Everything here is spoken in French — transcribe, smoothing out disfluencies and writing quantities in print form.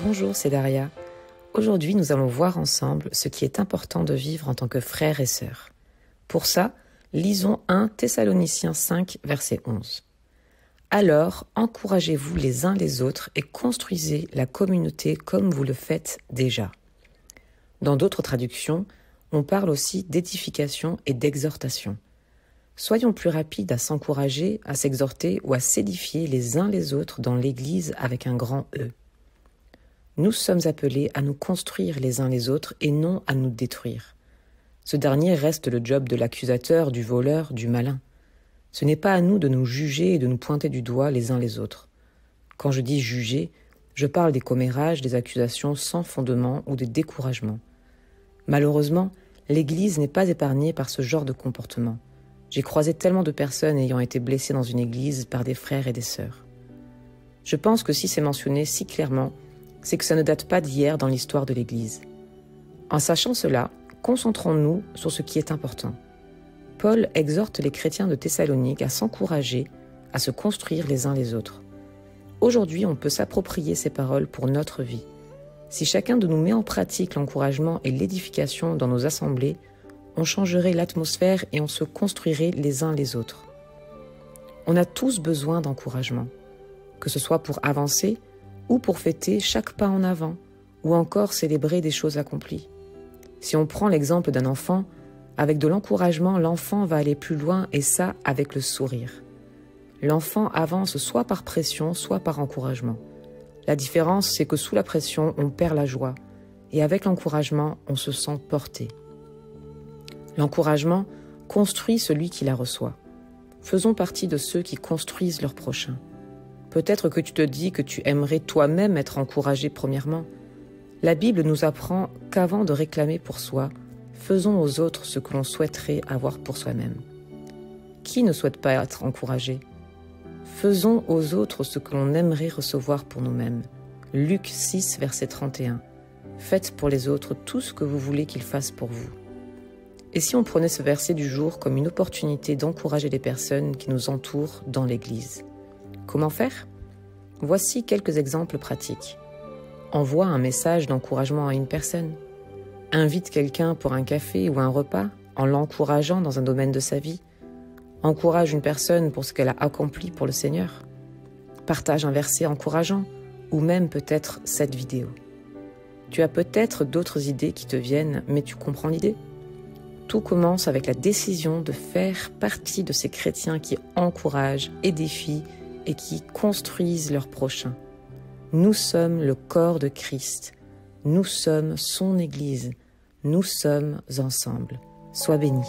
Bonjour, c'est Daria. Aujourd'hui, nous allons voir ensemble ce qui est important de vivre en tant que frères et sœurs. Pour ça, lisons 1 Thessaloniciens 5, verset 11. « Alors, encouragez-vous les uns les autres et construisez la communauté comme vous le faites déjà. » Dans d'autres traductions, on parle aussi d'édification et d'exhortation. Soyons plus rapides à s'encourager, à s'exhorter ou à s'édifier les uns les autres dans l'Église avec un grand E. Nous sommes appelés à nous construire les uns les autres et non à nous détruire. Ce dernier reste le job de l'accusateur, du voleur, du malin. Ce n'est pas à nous de nous juger et de nous pointer du doigt les uns les autres. Quand je dis juger, je parle des commérages, des accusations sans fondement ou des découragements. Malheureusement, l'Église n'est pas épargnée par ce genre de comportement. J'ai croisé tellement de personnes ayant été blessées dans une église par des frères et des sœurs. Je pense que si c'est mentionné si clairement, c'est que ça ne date pas d'hier dans l'histoire de l'Église. En sachant cela, concentrons-nous sur ce qui est important. Paul exhorte les chrétiens de Thessalonique à s'encourager, à se construire les uns les autres. Aujourd'hui, on peut s'approprier ces paroles pour notre vie. Si chacun de nous met en pratique l'encouragement et l'édification dans nos assemblées, on changerait l'atmosphère et on se construirait les uns les autres. On a tous besoin d'encouragement, que ce soit pour avancer ou pour fêter chaque pas en avant, ou encore célébrer des choses accomplies. Si on prend l'exemple d'un enfant, avec de l'encouragement, l'enfant va aller plus loin et ça avec le sourire. L'enfant avance soit par pression, soit par encouragement. La différence, c'est que sous la pression, on perd la joie, et avec l'encouragement, on se sent porté. L'encouragement construit celui qui la reçoit. Faisons partie de ceux qui construisent leur prochain. Peut-être que tu te dis que tu aimerais toi-même être encouragé premièrement. La Bible nous apprend qu'avant de réclamer pour soi, faisons aux autres ce que l'on souhaiterait avoir pour soi-même. Qui ne souhaite pas être encouragé ? Faisons aux autres ce que l'on aimerait recevoir pour nous-mêmes. Luc 6, verset 31. Faites pour les autres tout ce que vous voulez qu'ils fassent pour vous. Et si on prenait ce verset du jour comme une opportunité d'encourager les personnes qui nous entourent dans l'Église ? Comment faire ? Voici quelques exemples pratiques. Envoie un message d'encouragement à une personne. Invite quelqu'un pour un café ou un repas en l'encourageant dans un domaine de sa vie. Encourage une personne pour ce qu'elle a accompli pour le Seigneur. Partage un verset encourageant ou même peut-être cette vidéo. Tu as peut-être d'autres idées qui te viennent, mais tu comprends l'idée ? Tout commence avec la décision de faire partie de ces chrétiens qui encouragent, édifient et qui construisent leur prochain. Nous sommes le corps de Christ. Nous sommes son Église. Nous sommes ensemble. Sois béni.